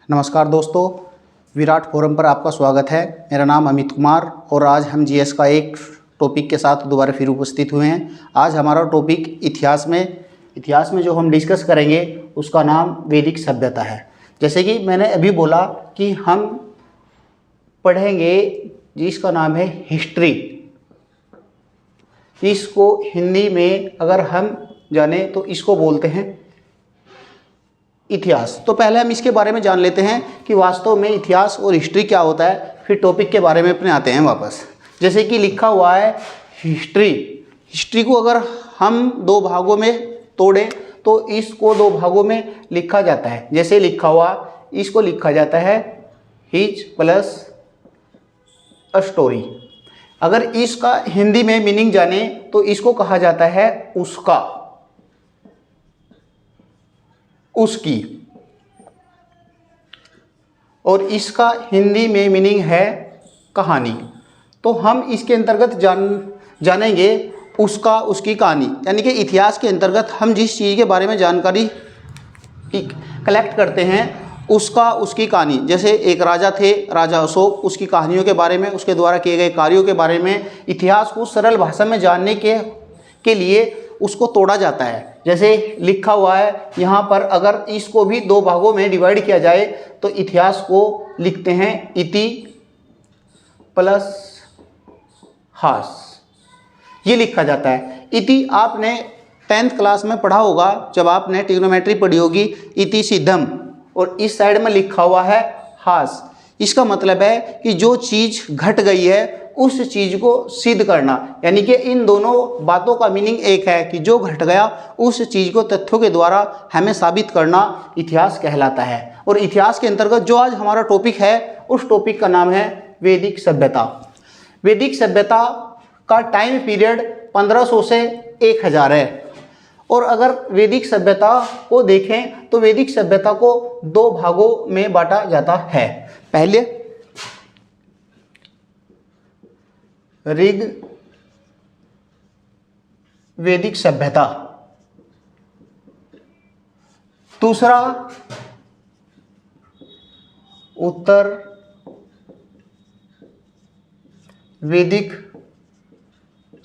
नमस्कार दोस्तों, विराट फोरम पर आपका स्वागत है। मेरा नाम अमित कुमार और आज हम जीएस का एक टॉपिक के साथ दोबारा फिर उपस्थित हुए हैं। आज हमारा टॉपिक इतिहास में जो हम डिस्कस करेंगे उसका नाम वैदिक सभ्यता है। जैसे कि मैंने अभी बोला कि हम पढ़ेंगे जिसका नाम है हिस्ट्री। इसको हिंदी में अगर हम जाने तो इसको बोलते हैं इतिहास। तो पहले हम इसके बारे में जान लेते हैं कि वास्तव में इतिहास और हिस्ट्री क्या होता है, फिर टॉपिक के बारे में अपने आते हैं वापस। जैसे कि लिखा हुआ है हिस्ट्री को अगर हम दो भागों में तोड़ें तो इसको दो भागों में लिखा जाता है। जैसे लिखा हुआ इसको लिखा जाता है हिज प्लस अ स्टोरी। अगर इसका हिंदी में मीनिंग जाने तो इसको कहा जाता है उसका, उसकी, और इसका हिंदी में मीनिंग है कहानी। तो हम इसके अंतर्गत जानेंगे उसका, उसकी कहानी। यानी कि इतिहास के अंतर्गत हम जिस चीज़ के बारे में जानकारी कलेक्ट करते हैं उसका, उसकी कहानी। जैसे एक राजा थे, राजा अशोक, उसकी कहानियों के बारे में, उसके द्वारा किए गए कार्यों के बारे में, इतिहास को सरल भाषा में जानने के लिए उसको तोड़ा जाता है। जैसे लिखा हुआ है यहाँ पर, अगर इसको भी दो भागों में डिवाइड किया जाए तो इतिहास को लिखते हैं इति प्लस हास, ये लिखा जाता है। इति आपने 10th क्लास में पढ़ा होगा जब आपने ट्रिग्नोमेट्री पढ़ी होगी, इति सिद्धम, और इस साइड में लिखा हुआ है हास। इसका मतलब है कि जो चीज़ घट गई है उस चीज़ को सिद्ध करना। यानी कि इन दोनों बातों का मीनिंग एक है कि जो घट गया उस चीज़ को तथ्यों के द्वारा हमें साबित करना इतिहास कहलाता है। और इतिहास के अंतर्गत जो आज हमारा टॉपिक है उस टॉपिक का नाम है वैदिक सभ्यता। वैदिक सभ्यता का टाइम पीरियड 1500 से 1000 है। और अगर वैदिक सभ्यता को देखें तो वैदिक सभ्यता को दो भागों में बांटा जाता है। पहले ऋग वैदिक सभ्यता, दूसरा उत्तर वैदिक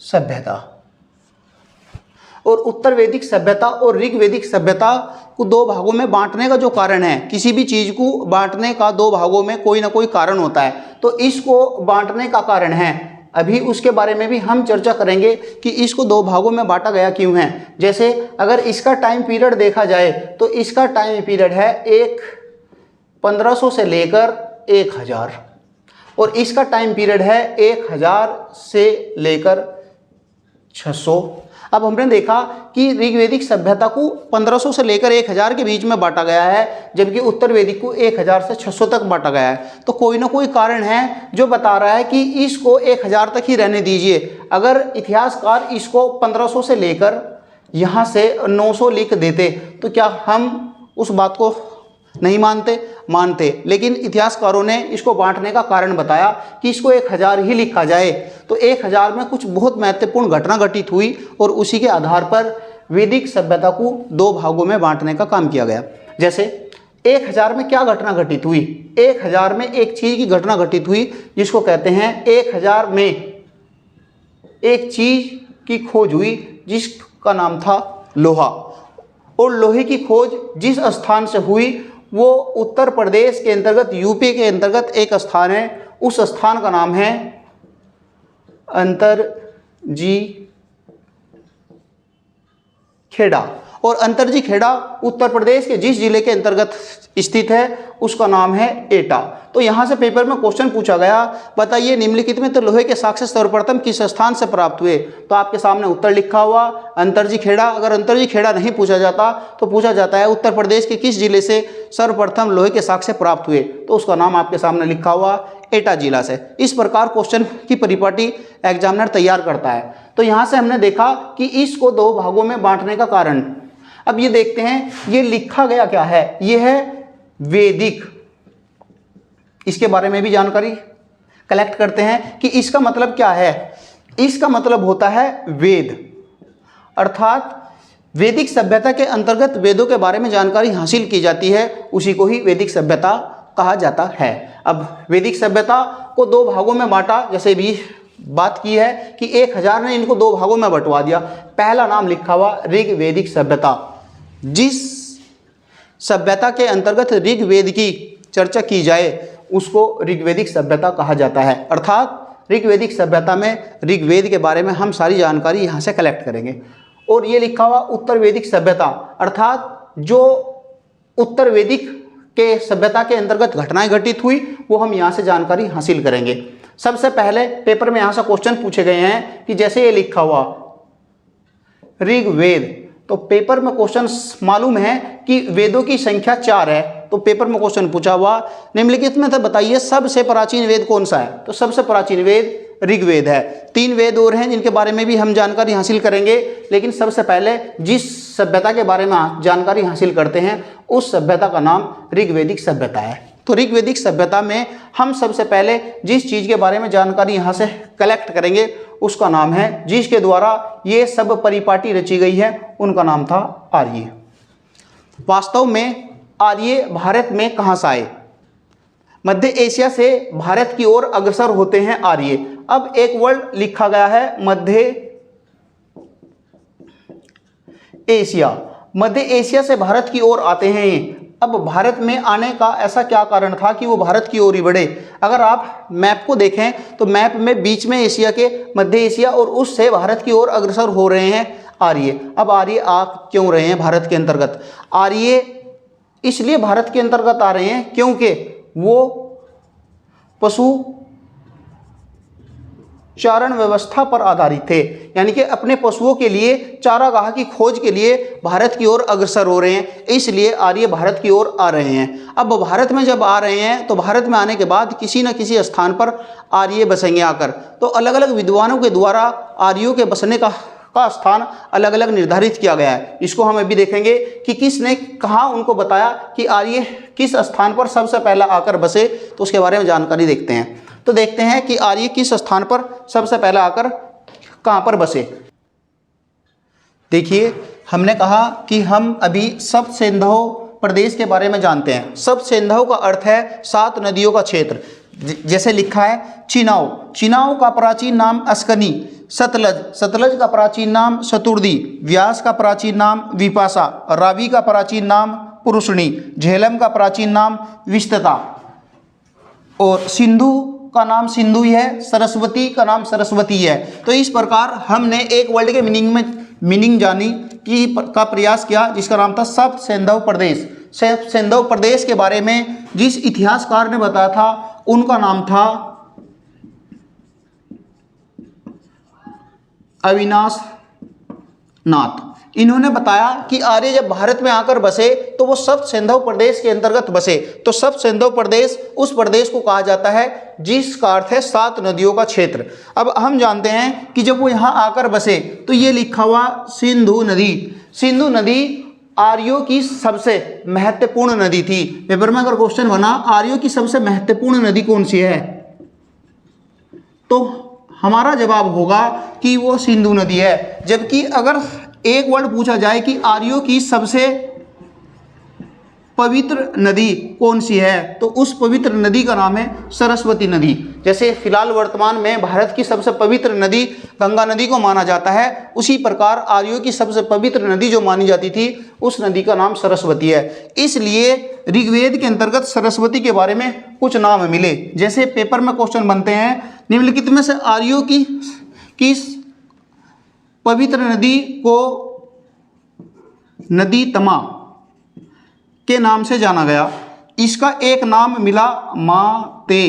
सभ्यता। और उत्तर वैदिक सभ्यता और ऋग वैदिक सभ्यता को दो भागों में बांटने का जो कारण है, किसी भी चीज़ को बांटने का दो भागों में कोई ना कोई कारण होता है, तो इसको बांटने का कारण है। अभी उसके बारे में भी हम चर्चा करेंगे कि इसको दो भागों में बांटा गया क्यों है। जैसे अगर इसका टाइम पीरियड देखा जाए तो इसका टाइम पीरियड है 1500 से लेकर 1000, और इसका टाइम पीरियड है 1000 से लेकर 600। अब हमने देखा कि ऋग्वैदिक सभ्यता को 1500 से लेकर 1000 के बीच में बांटा गया है, जबकि उत्तर वैदिक को 1000 से 600 तक बांटा गया है। तो कोई ना कोई कारण है जो बता रहा है कि इसको 1000 तक ही रहने दीजिए। अगर इतिहासकार इसको 1500 से लेकर यहाँ से 900 लिख देते तो क्या हम उस बात को नहीं मानते। लेकिन इतिहासकारों ने इसको बांटने का कारण बताया कि इसको 1000 ही लिखा जाए। तो 1000 में कुछ बहुत महत्वपूर्ण घटना घटित हुई और उसी के आधार पर वैदिक सभ्यता को दो भागों में बांटने का काम किया गया। जैसे 1000 में क्या घटना घटित हुई? 1000 में एक चीज़ की घटना घटित हुई जिसको कहते हैं 1000 में एक चीज़ की खोज हुई जिसका नाम था लोहा। और लोहे की खोज जिस स्थान से हुई वो उत्तर प्रदेश के अंतर्गत, यूपी के अंतर्गत एक स्थान है। उस स्थान का नाम है अंतरजी खेड़ा। और अंतरजी खेड़ा उत्तर प्रदेश के जिस जिले के अंतर्गत स्थित है उसका नाम है एटा। तो यहाँ से पेपर में क्वेश्चन पूछा गया, बताइए निम्नलिखित में तो लोहे के साक्ष्य सर्वप्रथम किस स्थान से प्राप्त हुए? तो आपके सामने उत्तर लिखा हुआ अंतरजी खेड़ा। अगर अंतरजी खेड़ा नहीं पूछा जाता तो पूछा जाता है उत्तर प्रदेश के किस जिले से सर्वप्रथम लोहे के साक्ष्य प्राप्त हुए, तो उसका नाम आपके सामने लिखा हुआ एटा जिला से। इस प्रकार क्वेश्चन की परिपाटी एग्जामिनर तैयार करता है। तो यहाँ से हमने देखा कि इसको दो भागों में बांटने का कारण। अब ये देखते हैं ये लिखा गया क्या है। ये है वैदिक, इसके बारे में भी जानकारी कलेक्ट करते हैं कि इसका मतलब क्या है। इसका मतलब होता है वेद, अर्थात वैदिक सभ्यता के अंतर्गत वेदों के बारे में जानकारी हासिल की जाती है, उसी को ही वैदिक सभ्यता कहा जाता है। अब वैदिक सभ्यता को दो भागों में बांटा, जैसे भी बात की है कि 1000 ने इनको दो भागों में बंटवा दिया। पहला नाम लिखा हुआ ऋग्वैदिक सभ्यता। जिस सभ्यता के अंतर्गत ऋग्वेद की चर्चा की जाए उसको ऋग्वैदिक सभ्यता कहा जाता है। अर्थात ऋग्वैदिक सभ्यता में ऋग्वेद के बारे में हम सारी जानकारी यहाँ से कलेक्ट करेंगे। और ये लिखा हुआ उत्तर वैदिक सभ्यता, अर्थात जो उत्तर वैदिक के सभ्यता के अंतर्गत घटनाएं घटित हुई वो हम यहाँ से जानकारी हासिल करेंगे। सबसे पहले पेपर में यहाँ से क्वेश्चन पूछे गए हैं कि जैसे ये लिखा हुआ ऋग्वेद, तो पेपर में क्वेश्चन मालूम है कि वेदों की संख्या 4 है, तो पेपर में क्वेश्चन पूछा हुआ निम्नलिखित में से बताइए सबसे प्राचीन वेद कौन सा है। तो सबसे प्राचीन वेद ऋग्वेद है। 3 वेद और हैं जिनके बारे में भी हम जानकारी हासिल करेंगे, लेकिन सबसे पहले जिस सभ्यता के बारे में जानकारी हासिल करते हैं उस सभ्यता का नाम ऋग्वैदिक सभ्यता है। तो ऋग्वैदिक सभ्यता में हम सबसे पहले जिस चीज़ के बारे में जानकारी यहाँ से कलेक्ट करेंगे उसका नाम है, जिसके द्वारा ये सब परिपाटी रची गई है, उनका नाम था आर्य। वास्तव में आर्य भारत में कहाँ से आए? मध्य एशिया से भारत की ओर अग्रसर होते हैं आर्य। अब एक वर्ड लिखा गया है मध्य एशिया, मध्य एशिया से भारत की ओर आते हैं। अब भारत में आने का ऐसा क्या कारण था कि वो भारत की ओर ही बढ़े? अगर आप मैप को देखें तो मैप में बीच में एशिया के मध्य एशिया और उससे भारत की ओर अग्रसर हो रहे हैं आर्य। अब आर्य आ क्यों रहे हैं भारत के अंतर्गत? आर्य इसलिए भारत के अंतर्गत आ रहे हैं क्योंकि वो पशु चारण व्यवस्था पर आधारित थे, यानी कि अपने पशुओं के लिए चारागाह की खोज के लिए भारत की ओर अग्रसर हो रहे हैं, इसलिए आर्य भारत की ओर आ रहे हैं। अब भारत में जब आ रहे हैं तो भारत में आने के बाद किसी न किसी स्थान पर आर्य बसेंगे आकर। तो अलग अलग विद्वानों के द्वारा आर्यों के बसने का स्थान अलग अलग निर्धारित किया गया है। इसको हम अभी देखेंगे कि किसने कहाँ उनको बताया कि आर्य किस स्थान पर सबसे पहला आकर बसे, तो उसके बारे में जानकारी देखते हैं। तो देखते हैं कि आर्य किस स्थान पर सबसे पहले आकर कहाँ पर बसे। देखिए, हमने कहा कि हम अभी सप्त सिंधु प्रदेश के बारे में जानते हैं। सप्त सिंधु का अर्थ है 7 नदियों का क्षेत्र। जैसे लिखा है चिनाव, चिनाव का प्राचीन नाम अस्कनी, सतलज, सतलज का प्राचीन नाम शतुर्दी, व्यास का प्राचीन नाम विपाशा, रावी का प्राचीन नाम पुरुषणी, झेलम का प्राचीन नाम विस्तता, और सिंधु का नाम सिंधु ही है, सरस्वती का नाम सरस्वती है। तो इस प्रकार हमने एक वर्ड के मीनिंग जानी का प्रयास किया, जिसका नाम था सप्त सिंधु प्रदेश। सप्त सिंधु प्रदेश के बारे में जिस इतिहासकार ने बताया था उनका नाम था अविनाश नाथ। इन्होंने बताया कि आर्य जब भारत में आकर बसे तो वो सप्त सिंधु प्रदेश के अंतर्गत बसे। तो सप्त सिंधु प्रदेश उस प्रदेश को कहा जाता है जिसका अर्थ है 7 नदियों का क्षेत्र। अब हम जानते हैं कि जब वो यहाँ आकर बसे तो ये लिखा हुआ सिंधु नदी, सिंधु नदी आर्यों की सबसे महत्वपूर्ण नदी थी। पेपर में अगर क्वेश्चन बना आर्यों की सबसे महत्वपूर्ण नदी कौन सी है, तो हमारा जवाब होगा कि वो सिंधु नदी है। जबकि अगर एक वर्ड पूछा जाए कि आर्यों की सबसे पवित्र नदी कौन सी है, तो उस पवित्र नदी का नाम है सरस्वती नदी। जैसे फिलहाल वर्तमान में भारत की सबसे पवित्र नदी गंगा नदी को माना जाता है, उसी प्रकार आर्यों की सबसे पवित्र नदी जो मानी जाती थी उस नदी का नाम सरस्वती है। इसलिए ऋग्वेद के अंतर्गत सरस्वती के बारे में कुछ नाम मिले। जैसे पेपर में क्वेश्चन बनते हैं, निम्नलिखित में से आर्यों की किस पवित्र नदी को नदी तमा के नाम से जाना गया? इसका एक नाम मिला माते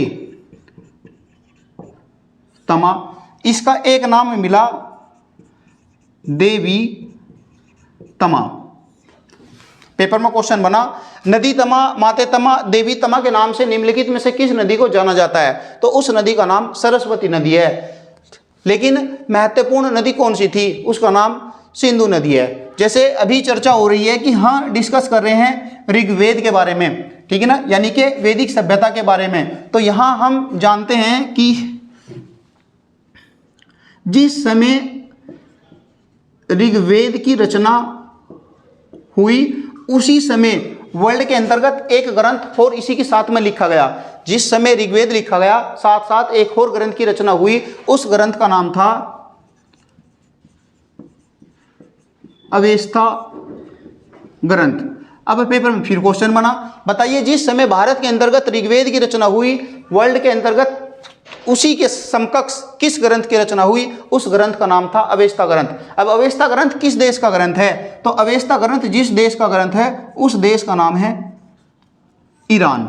तमा, इसका एक नाम मिला देवी तमा। पेपर में क्वेश्चन बना नदी तमा, माते तमा, देवी तमा के नाम से निम्नलिखित में से किस नदी को जाना जाता है? तो उस नदी का नाम सरस्वती नदी है। लेकिन महत्वपूर्ण नदी कौन सी थी? उसका नाम सिंधु नदी है। जैसे अभी चर्चा हो रही है कि हाँ डिस्कस कर रहे हैं ऋग्वेद के बारे में, ठीक है ना, यानी कि वैदिक सभ्यता के बारे में। तो यहाँ हम जानते हैं कि जिस समय ऋग्वेद की रचना हुई उसी समय वर्ल्ड के अंतर्गत एक ग्रंथ और इसी के साथ में लिखा गया। जिस समय ऋग्वेद लिखा गया साथ साथ एक और ग्रंथ की रचना हुई, उस ग्रंथ का नाम था अवेस्ता ग्रंथ। अब पेपर में फिर क्वेश्चन बना, बताइए जिस समय भारत के अंतर्गत ऋग्वेद की रचना हुई, वर्ल्ड के अंतर्गत उसी के समकक्ष किस ग्रंथ की रचना हुई, उस ग्रंथ का नाम था अवेस्ता ग्रंथ। अब अवेस्ता ग्रंथ किस देश का ग्रंथ है, तो अवेस्ता ग्रंथ जिस देश का ग्रंथ है उस देश का नाम है ईरान।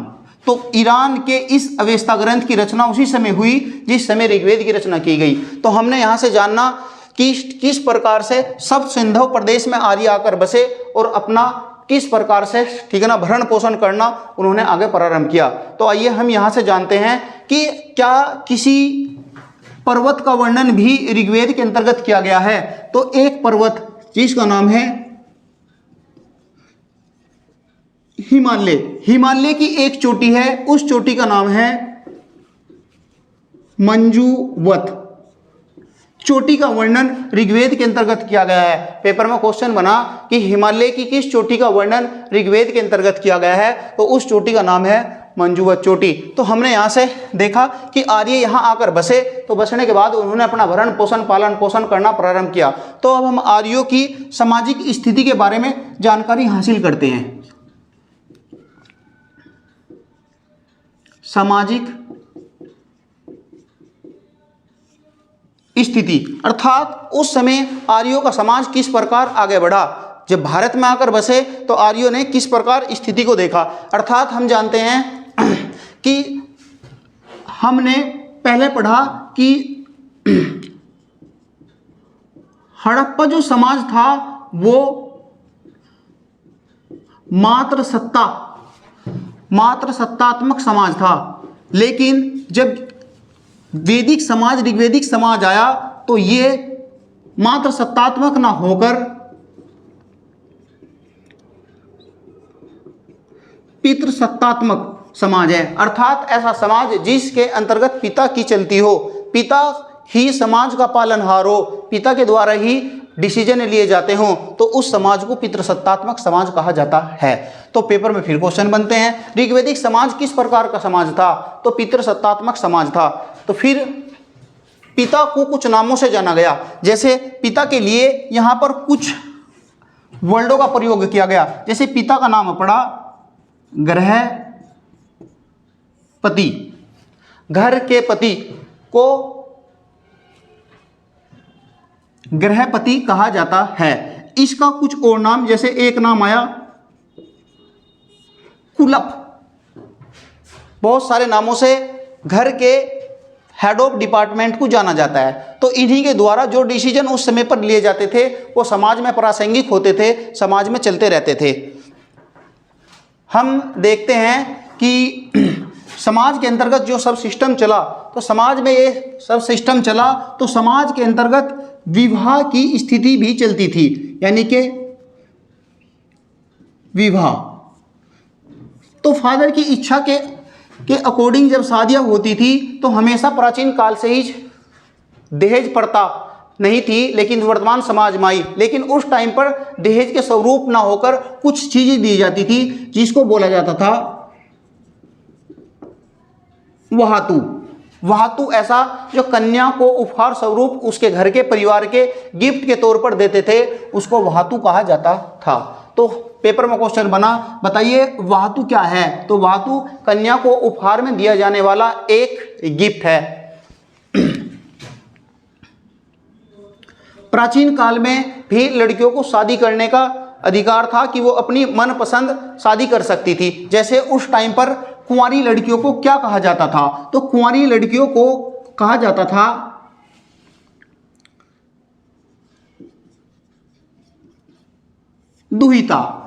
तो ईरान के इस अवेस्ता ग्रंथ की रचना उसी समय हुई जिस समय ऋग्वेद की रचना की गई। तो हमने यहाँ से जानना कि किस प्रकार से सब सिंधु प्रदेश में आर्य आकर बसे और अपना किस प्रकार से, ठीक है ना, भरण पोषण करना उन्होंने आगे प्रारंभ किया। तो आइए हम यहाँ से जानते हैं कि क्या किसी पर्वत का वर्णन भी ऋग्वेद के अंतर्गत किया गया है। तो एक पर्वत जिसका नाम है हिमालय, हिमालय की एक चोटी है, उस चोटी का नाम है मंजूवत। चोटी का वर्णन ऋग्वेद के अंतर्गत किया गया है। पेपर में क्वेश्चन बना कि हिमालय की किस चोटी का वर्णन ऋग्वेद के अंतर्गत किया गया है, तो उस चोटी का नाम है मंजूवत चोटी। तो हमने यहाँ से देखा कि आर्य यहाँ आकर बसे, तो बसने के बाद उन्होंने अपना भरण पोषण पालन पोषण करना प्रारंभ किया। तो अब हम आर्यों की सामाजिक स्थिति के बारे में जानकारी हासिल करते हैं। सामाजिक स्थिति अर्थात उस समय आर्यों का समाज किस प्रकार आगे बढ़ा। जब भारत में आकर बसे तो आर्यों ने किस प्रकार स्थिति को देखा। अर्थात हम जानते हैं कि हमने पहले पढ़ा कि हड़प्पा जो समाज था वो मात्र सत्तात्मक समाज था, लेकिन जब वैदिक समाज ऋग्वेदिक समाज आया तो ये मात्र सत्तात्मक ना होकर पितृसत्तात्मक समाज है। अर्थात ऐसा समाज जिसके अंतर्गत पिता की चलती हो, पिता ही समाज का पालनहार हो, पिता के द्वारा ही डिसीजन लिए जाते हों, तो उस समाज को पितृसत्तात्मक समाज कहा जाता है। तो पेपर में फिर क्वेश्चन बनते हैं, ऋग्वेदिक समाज किस प्रकार का समाज था, तो पितृसत्तात्मक समाज था। तो फिर पिता को कुछ नामों से जाना गया, जैसे पिता के लिए यहाँ पर कुछ वर्डों का प्रयोग किया गया। जैसे पिता का नाम पड़ा गृहपति, घर के पति को गृहपति कहा जाता है। इसका कुछ और नाम, जैसे एक नाम आया कुलप। बहुत सारे नामों से घर के हेड ऑफ डिपार्टमेंट को जाना जाता है। तो इन्हीं के द्वारा जो डिसीजन उस समय पर लिए जाते थे वो समाज में प्रासंगिक होते थे, समाज में चलते रहते थे। हम देखते हैं कि समाज के अंतर्गत जो सब सिस्टम चला, तो समाज में ये सब सिस्टम चला तो समाज के अंतर्गत विवाह की स्थिति भी चलती थी, यानी कि विवाह। तो फादर की इच्छा के अकॉर्डिंग जब शादियां होती थी तो हमेशा प्राचीन काल से ही दहेज प्रथा नहीं थी, लेकिन वर्तमान समाज में आई। लेकिन उस टाइम पर दहेज के स्वरूप ना होकर कुछ चीजें दी जाती थी जिसको बोला जाता था वहातु। वहातु ऐसा जो कन्या को उपहार स्वरूप उसके घर के परिवार के गिफ्ट के तौर पर देते थे, उसको वहातु कहा जाता था। तो पेपर में क्वेश्चन बना, बताइए वहातु क्या है, तो वहातु कन्या को उपहार में दिया जाने वाला एक गिफ्ट है। प्राचीन काल में भी लड़कियों को शादी करने का अधिकार था कि वो अपनी मनपसंद शादी कर सकती थी। जैसे उस टाइम पर कुंवारी लड़कियों को क्या कहा जाता था, तो कुंवारी लड़कियों को कहा जाता था दुहिता।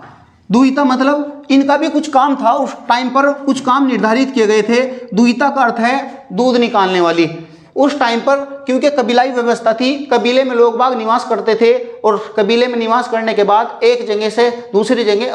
दुहिता मतलब इनका भी कुछ काम था, उस टाइम पर कुछ काम निर्धारित किए गए थे। दुहिता का अर्थ है दूध निकालने वाली। उस टाइम पर क्योंकि कबीलाई व्यवस्था थी, कबीले में लोग बाग निवास करते थे और कबीले में निवास करने के बाद एक जगह से दूसरी जगह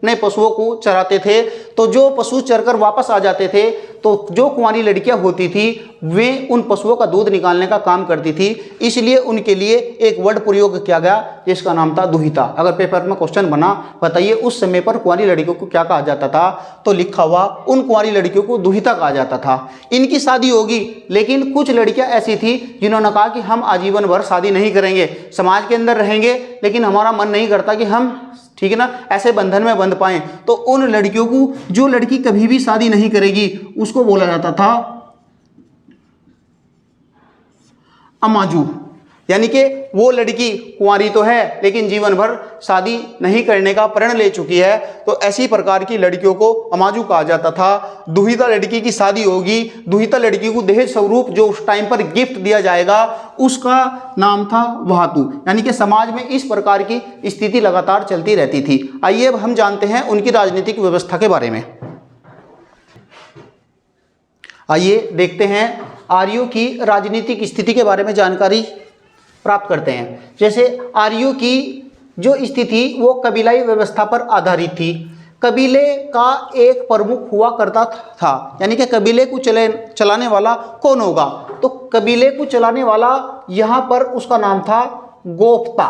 अपने पशुओं को चराते थे, तो जो पशु चरकर वापस आ जाते थे तो जो कुंवारी लड़कियां होती थी वे उन पशुओं का दूध निकालने का काम करती थी, इसलिए उनके लिए एक वर्ड प्रयोग किया गया जिसका नाम था दुहिता। अगर पेपर में क्वेश्चन बना बताइए उस समय पर कुंवारी लड़कियों को क्या कहा जाता था, तो लिखा हुआ उन कुंवारी लड़कियों को दुहिता कहा जाता था। इनकी शादी होगी, लेकिन कुछ लड़कियां ऐसी थी जिन्होंने कहा कि हम आजीवन भर शादी नहीं करेंगे, समाज के अंदर रहेंगे, लेकिन हमारा मन नहीं करता कि हम, ठीक है ना, ऐसे बंधन में बंध पाएं। तो उन लड़कियों को, जो लड़की कभी भी शादी नहीं करेगी, उसको बोला जाता था अमाजू। यानी कि वो लड़की कुंवारी तो है लेकिन जीवन भर शादी नहीं करने का प्रण ले चुकी है, तो ऐसी प्रकार की लड़कियों को अमाजू कहा जाता था। दुहिता लड़की की शादी होगी, दुहिता लड़की को दहेज स्वरूप जो उस टाइम पर गिफ्ट दिया जाएगा उसका नाम था वहातु। यानी कि समाज में इस प्रकार की स्थिति लगातार चलती रहती थी। आइए अब हम जानते हैं उनकी राजनीतिक व्यवस्था के बारे में। आइए देखते हैं आर्यों की राजनीतिक स्थिति के बारे में जानकारी प्राप्त करते हैं। जैसे आर्यों की जो स्थिति वो कबीलाई व्यवस्था पर आधारित थी। कबीले का एक प्रमुख हुआ करता था, यानी कि कबीले को चलाने वाला कौन होगा, तो कबीले को चलाने वाला यहाँ पर उसका नाम था गोपता,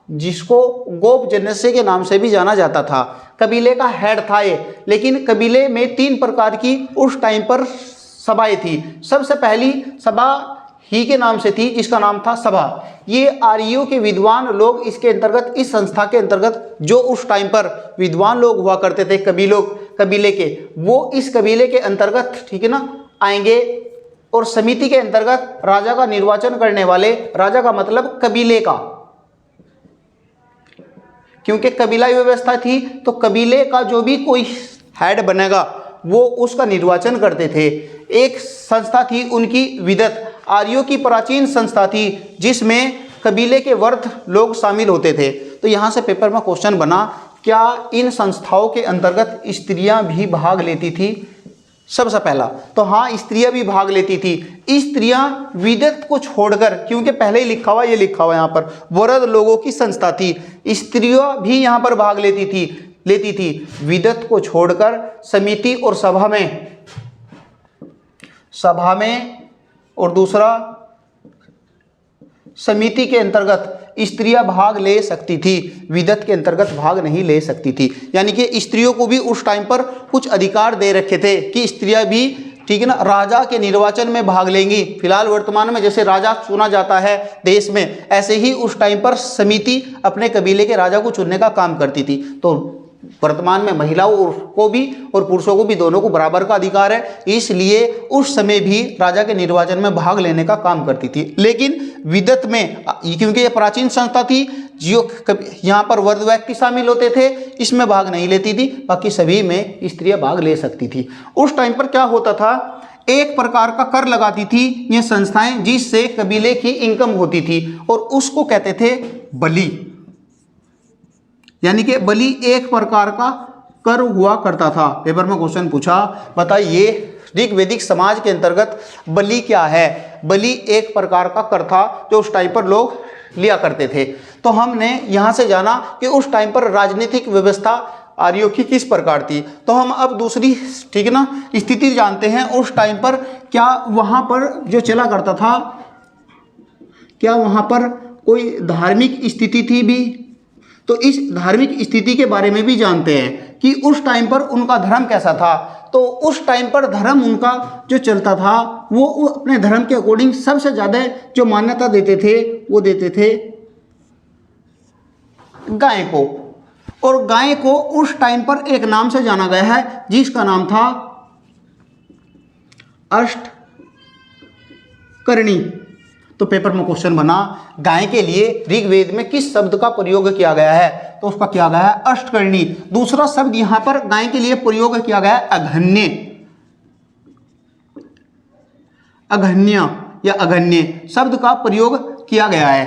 जिसको गोप जन्नसे के नाम से भी जाना जाता था। कबीले का हेड था ये। लेकिन कबीले में 3 प्रकार की उस टाइम पर सभाएं थी। सबसे पहली सभा ही के नाम से थी, जिसका नाम था सभा। ये आर्यों के विद्वान लोग इसके अंतर्गत, इस संस्था के अंतर्गत जो उस टाइम पर विद्वान लोग हुआ करते थे कबीले के, वो इस कबीले के अंतर्गत, ठीक है ना, आएंगे। और समिति के अंतर्गत राजा का निर्वाचन करने वाले, राजा का मतलब कबीले का, क्योंकि कबीलाई व्यवस्था थी तो कबीले का जो भी कोई हेड बनेगा वो उसका निर्वाचन करते थे। एक संस्था थी उनकी विदत, आर्यों की प्राचीन संस्था थी जिसमें कबीले के वर्ध लोग शामिल होते थे। तो यहाँ से पेपर में क्वेश्चन बना, क्या इन संस्थाओं के अंतर्गत स्त्रियां भी भाग लेती थी? सबसे पहला तो हाँ, स्त्रियां भी भाग लेती थी। स्त्रियां विदत को छोड़कर, क्योंकि पहले ही लिखा हुआ, ये लिखा हुआ यहाँ पर, वर्ध लोगों की संस्था थी, स्त्रियां भी यहाँ पर भाग लेती थी। विदत को छोड़कर समिति और सभा में और दूसरा समिति के अंतर्गत स्त्रियां भाग ले सकती थी, विदत के अंतर्गत भाग नहीं ले सकती थी। यानी कि स्त्रियों को भी उस टाइम पर कुछ अधिकार दे रखे थे कि स्त्रियां भी, ठीक है ना, राजा के निर्वाचन में भाग लेंगी। फिलहाल वर्तमान में जैसे राजा चुना जाता है देश में, ऐसे ही उस टाइम पर समिति अपने कबीले के राजा को चुनने का काम करती थी। तो वर्तमान में महिलाओं को भी और पुरुषों को भी, दोनों को बराबर का अधिकार है, इसलिए उस समय भी राजा के निर्वाचन में भाग लेने का काम करती थी। लेकिन विदत में, क्योंकि ये प्राचीन संस्था थी, जो यहाँ पर वर्ध व्यक्ति शामिल होते थे, इसमें भाग नहीं लेती थी, बाकी सभी में स्त्रियां भाग ले सकती थी। उस टाइम पर क्या होता था, एक प्रकार का कर लगाती थी ये संस्थाएं जिससे कबीले की इनकम होती थी, और उसको कहते थे बलि। यानी कि बलि एक प्रकार का कर हुआ करता था। पेपर में क्वेश्चन पूछा, बताइए ऋग्वैदिक समाज के अंतर्गत बलि क्या है? बलि एक प्रकार का कर था जो उस टाइम पर लोग लिया करते थे। तो हमने यहाँ से जाना कि उस टाइम पर राजनीतिक व्यवस्था आर्यों की किस प्रकार थी। तो हम अब दूसरी, ठीक है ना, स्थिति जानते हैं। उस टाइम पर क्या वहाँ पर जो चला करता था, क्या वहाँ पर कोई धार्मिक स्थिति थी भी? तो इस धार्मिक स्थिति के बारे में भी जानते हैं कि उस टाइम पर उनका धर्म कैसा था। तो उस टाइम पर धर्म उनका जो चलता था, वो अपने धर्म के अकॉर्डिंग सबसे ज़्यादा जो मान्यता देते थे वो देते थे गाय को। और गाय को उस टाइम पर एक नाम से जाना गया है जिसका नाम था अष्टकर्णी। तो पेपर में क्वेश्चन बना, गाय के लिए ऋग्वेद में किस शब्द का प्रयोग किया गया है? तो उसका किया गया है अष्टकर्णी। दूसरा शब्द यहां पर गाय के लिए प्रयोग किया गया है अघन्य। अघन्य या अघन्य शब्द का प्रयोग किया गया है।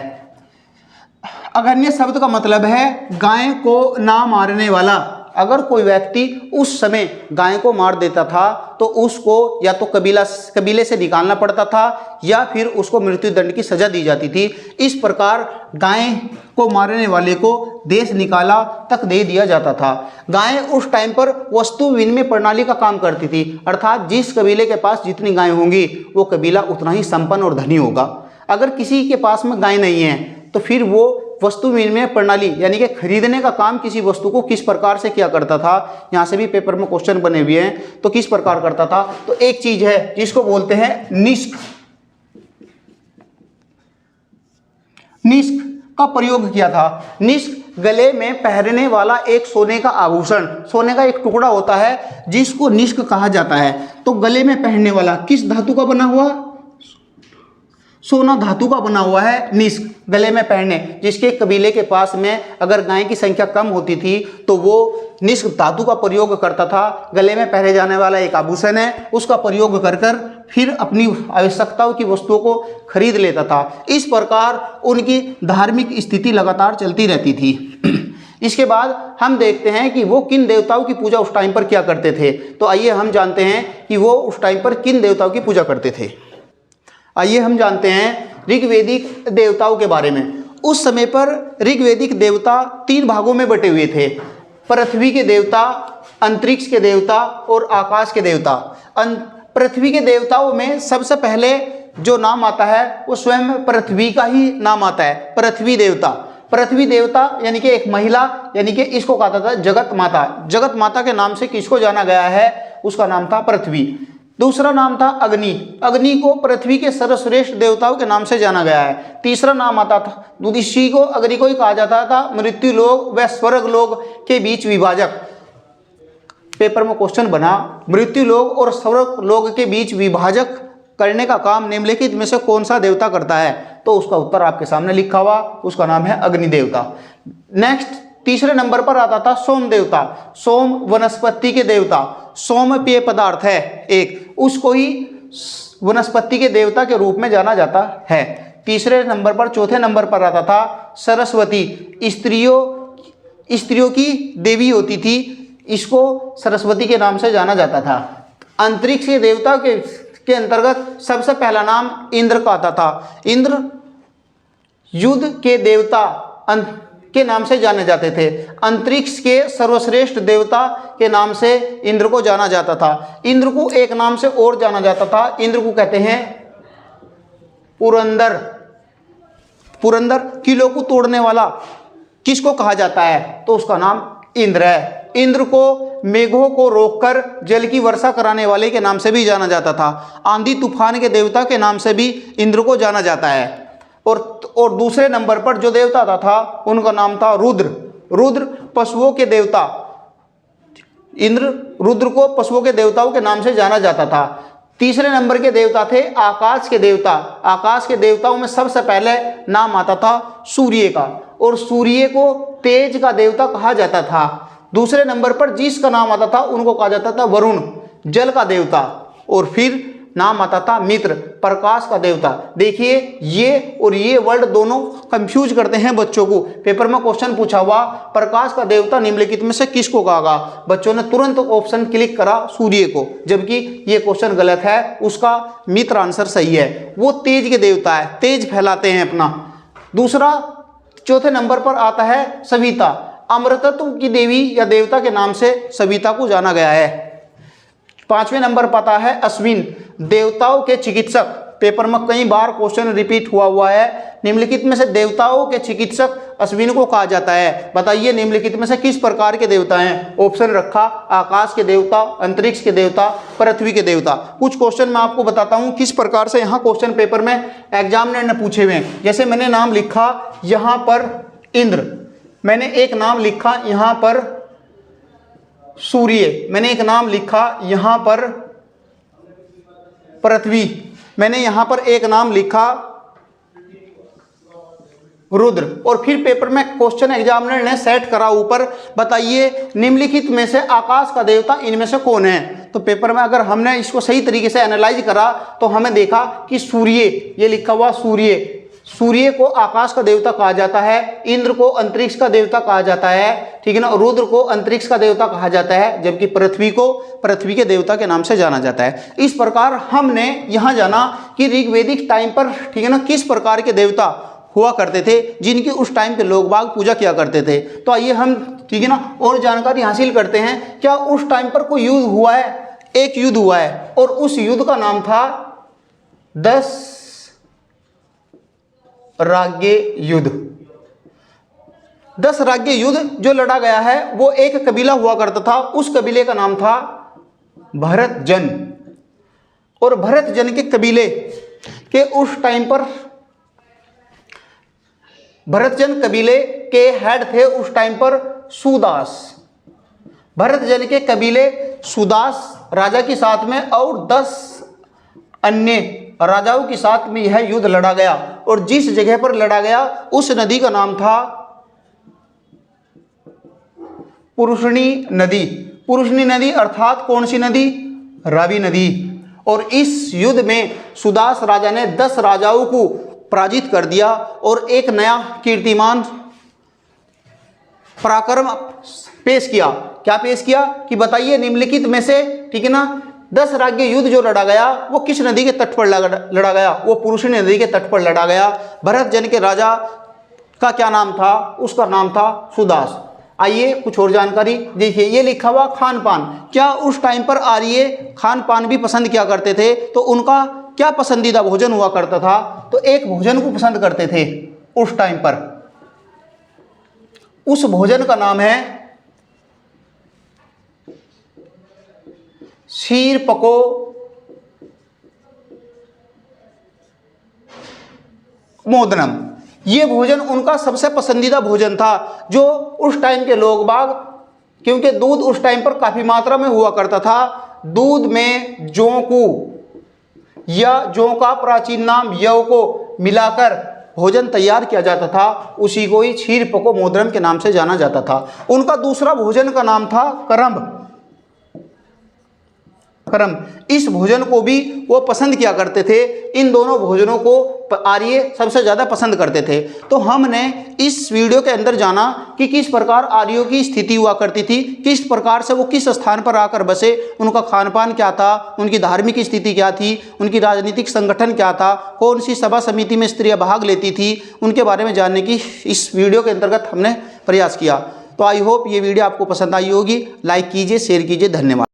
अघन्य शब्द का मतलब है गाय को ना मारने वाला, अगर कोई व्यक्ति उस समय गाय को मार देता था तो उसको या तो कबीले से निकालना पड़ता था या फिर उसको मृत्यु दंड की सजा दी जाती थी। इस प्रकार गाय को मारने वाले को देश निकाला तक दे दिया जाता था। गाय उस टाइम पर वस्तु विनिमय प्रणाली का काम करती थी, अर्थात जिस कबीले के पास जितनी गाय होंगी वो कबीला उतना ही संपन्न और धनी होगा। अगर किसी के पास में गाय नहीं है तो फिर वो वस्तु विनिमय प्रणाली यानी कि खरीदने का काम किसी वस्तु को किस प्रकार से किया करता था, यहाँ से भी पेपर में क्वेश्चन बने हुए हैं, तो किस प्रकार करता था। तो एक चीज है जिसको बोलते हैं निष्क। निष्क का प्रयोग किया था। निष्क गले में पहनने वाला एक सोने का आभूषण, सोने का एक टुकड़ा होता है जिसको निष्क कहा जाता है। तो गले में पहनने वाला किस धातु का बना हुआ, सोना धातु का बना हुआ है निष्क, गले में पहनने। जिसके कबीले के पास में अगर गाय की संख्या कम होती थी तो वो निष्क धातु का प्रयोग करता था। गले में पहने जाने वाला एक आभूषण है, उसका प्रयोग कर कर फिर अपनी आवश्यकताओं की वस्तुओं को खरीद लेता था। इस प्रकार उनकी धार्मिक स्थिति लगातार चलती रहती थी। इसके बाद हम देखते हैं कि वो किन देवताओं की पूजा उस टाइम पर किया करते थे। तो आइए हम जानते हैं कि वो उस टाइम पर किन देवताओं की पूजा करते थे। आइए हम जानते हैं ऋग्वेदिक देवताओं के बारे में। उस समय पर ऋग्वेदिक देवता 3 भागों में बटे हुए थे, पृथ्वी के देवता, अंतरिक्ष के देवता और आकाश के देवता। पृथ्वी के देवताओं में सबसे पहले जो नाम आता है वो स्वयं पृथ्वी का ही नाम आता है, पृथ्वी देवता। पृथ्वी देवता यानी कि एक महिला, यानी कि इसको कहा जाता है जगत माता। जगत माता के नाम से किसको जाना गया है, उसका नाम था पृथ्वी। दूसरा नाम था अग्नि। अग्नि को पृथ्वी के सर्वश्रेष्ठ देवताओं के नाम से जाना गया है। तीसरा नाम आता था, इसी को अग्नि को ही कहा जाता था मृत्यु लोक व स्वर्ग लोक के बीच विभाजक। पेपर में क्वेश्चन बना, मृत्यु लोक और स्वर्ग लोक के बीच विभाजक करने का काम निम्नलिखित में से कौन सा देवता करता है। तो उसका उत्तर आपके सामने लिखा हुआ, उसका नाम है अग्नि देवता। नेक्स्ट तीसरे नंबर पर आता था सोम देवता। सोम वनस्पति के देवता, सोम पेय पदार्थ है एक, उसको ही वनस्पति के देवता के रूप में जाना जाता है। तीसरे नंबर पर, चौथे नंबर पर आता था सरस्वती। स्त्रियों की देवी होती थी, इसको सरस्वती के नाम से जाना जाता था। अंतरिक्ष के देवता के अंतर्गत सबसे पहला नाम इंद्र का आता था। इंद्र युद्ध के देवता के नाम से जाने जाते थे। अंतरिक्ष के सर्वश्रेष्ठ देवता के नाम से इंद्र को जाना जाता था। इंद्र को एक नाम से और जाना जाता था, इंद्र को कहते हैं पुरंदर। पुरंदर, किलों को तोड़ने वाला किसको कहा जाता है, तो उसका नाम इंद्र है। इंद्र को मेघों को रोककर जल की वर्षा कराने वाले के नाम से भी जाना जाता था। आंधी तूफान के देवता के नाम से भी इंद्र को जाना जाता है। और दूसरे नंबर पर जो देवता आता था उनका नाम था रुद्र। रुद्र पशुओं के देवता, इंद्र रुद्र को पशुओं के देवताओं के नाम से जाना जाता था। तीसरे नंबर के देवता थे आकाश के देवता। आकाश के देवताओं में सबसे पहले नाम आता था सूर्य का, और सूर्य को तेज का देवता कहा जाता था। दूसरे नंबर पर जिसका नाम आता था उनको कहा जाता था वरुण, जल का देवता। और फिर नाम आता था मित्र, प्रकाश का देवता। देखिए ये और ये वर्ड दोनों कंफ्यूज करते हैं बच्चों को। पेपर में क्वेश्चन पूछा हुआ प्रकाश का देवता निम्नलिखित में से किसको कहा, बच्चों ने तुरंत ऑप्शन क्लिक करा सूर्य को, जबकि ये क्वेश्चन गलत है। उसका मित्र आंसर सही है। वो तेज के देवता है, तेज फैलाते हैं अपना। दूसरा, चौथे नंबर पर आता है सविता। अमृतत्व की देवी या देवता के नाम से सविता को जाना गया है। पांचवें नंबर पर आता है अश्विन, देवताओं के चिकित्सक। पेपर में कई बार क्वेश्चन रिपीट हुआ है। निम्नलिखित में से देवताओं के चिकित्सक अश्विन को कहा जाता है। बताइए निम्नलिखित में से किस प्रकार के देवता हैं। ऑप्शन रखा आकाश के देवता, अंतरिक्ष के देवता, पृथ्वी के देवता। कुछ क्वेश्चन मैं आपको बताता हूं किस प्रकार से यहाँ क्वेश्चन पेपर में एग्जामिनर ने पूछे हुए हैं। जैसे मैंने नाम लिखा यहाँ पर इंद्र, मैंने एक नाम लिखा यहाँ पर सूर्य, मैंने एक नाम लिखा यहाँ पर पृथ्वी, मैंने यहाँ पर एक नाम लिखा रुद्र। और फिर पेपर में क्वेश्चन एग्जामिनर ने सेट करा ऊपर, बताइए निम्नलिखित में से आकाश का देवता इनमें से कौन है। तो पेपर में अगर हमने इसको सही तरीके से एनालाइज करा तो हमें देखा कि सूर्य, ये लिखा हुआ सूर्य, सूर्य को आकाश का देवता कहा जाता है, इंद्र को अंतरिक्ष का देवता कहा जाता है, ठीक है ना, रुद्र को अंतरिक्ष का देवता कहा जाता है, जबकि पृथ्वी को पृथ्वी के देवता के नाम से जाना जाता है। इस प्रकार हमने यहाँ जाना कि ऋग्वेदिक टाइम पर, ठीक है ना, किस प्रकार के देवता हुआ करते थे जिनकी उस टाइम के लोग बाग पूजा किया करते थे। तो आइए हम, ठीक है ना, और जानकारी हासिल करते हैं। क्या उस टाइम पर कोई युद्ध हुआ है? एक युद्ध हुआ है और उस युद्ध का नाम था 10 राज्य युद्ध। 10 राज्य युद्ध जो लड़ा गया है वो एक कबीला हुआ करता था, उस कबीले का नाम था भरतजन। और भरतजन के कबीले के उस टाइम पर भरतजन कबीले के हेड थे उस टाइम पर सुदास। भरतजन के कबीले सुदास राजा के साथ में और 10 अन्य राजाओं के साथ में यह युद्ध लड़ा गया। और जिस जगह पर लड़ा गया उस नदी का नाम था पुरुषनी नदी। पुरुषनी नदी अर्थात कौन सी नदी? रावी नदी। और इस युद्ध में सुदास राजा ने 10 राजाओं को पराजित कर दिया और एक नया कीर्तिमान पराक्रम पेश किया। क्या पेश किया कि बताइए निम्नलिखित में से, ठीक है ना, 10 राज्य युद्ध जो लड़ा गया वो किस नदी के तट पर लड़ा गया? वो पुरुषनी नदी के तट पर लड़ा गया। भरतजन के राजा का क्या नाम था? उसका नाम था सुदास। आइए कुछ और जानकारी देखिए। ये लिखा हुआ खान पान, क्या उस टाइम पर आर्य खान पान भी पसंद किया करते थे? तो उनका क्या पसंदीदा भोजन हुआ करता था? तो एक भोजन को पसंद करते थे उस टाइम पर। उस भोजन का नाम है शीर पको मोदनम। ये भोजन उनका सबसे पसंदीदा भोजन था जो उस टाइम के लोग बाग, क्योंकि दूध उस टाइम पर काफ़ी मात्रा में हुआ करता था, दूध में जौ को या जौ का प्राचीन नाम यव को मिलाकर भोजन तैयार किया जाता था, उसी को ही क्षीर पको मोदरम के नाम से जाना जाता था। उनका दूसरा भोजन का नाम था करम्ब। इस भोजन को भी वो पसंद किया करते थे। इन दोनों भोजनों को आर्य सबसे ज़्यादा पसंद करते थे। तो हमने इस वीडियो के अंदर जाना कि किस प्रकार आर्यों की स्थिति हुआ करती थी, किस प्रकार से वो किस स्थान पर आकर बसे, उनका खान पान क्या था, उनकी धार्मिक स्थिति क्या थी, उनकी राजनीतिक संगठन क्या था, कौन सी सभा समिति में स्त्रियाँ भाग लेती थी, उनके बारे में जानने की इस वीडियो के अंतर्गत हमने प्रयास किया। तो आई होप ये वीडियो आपको पसंद आई होगी। लाइक कीजिए, शेयर कीजिए। धन्यवाद।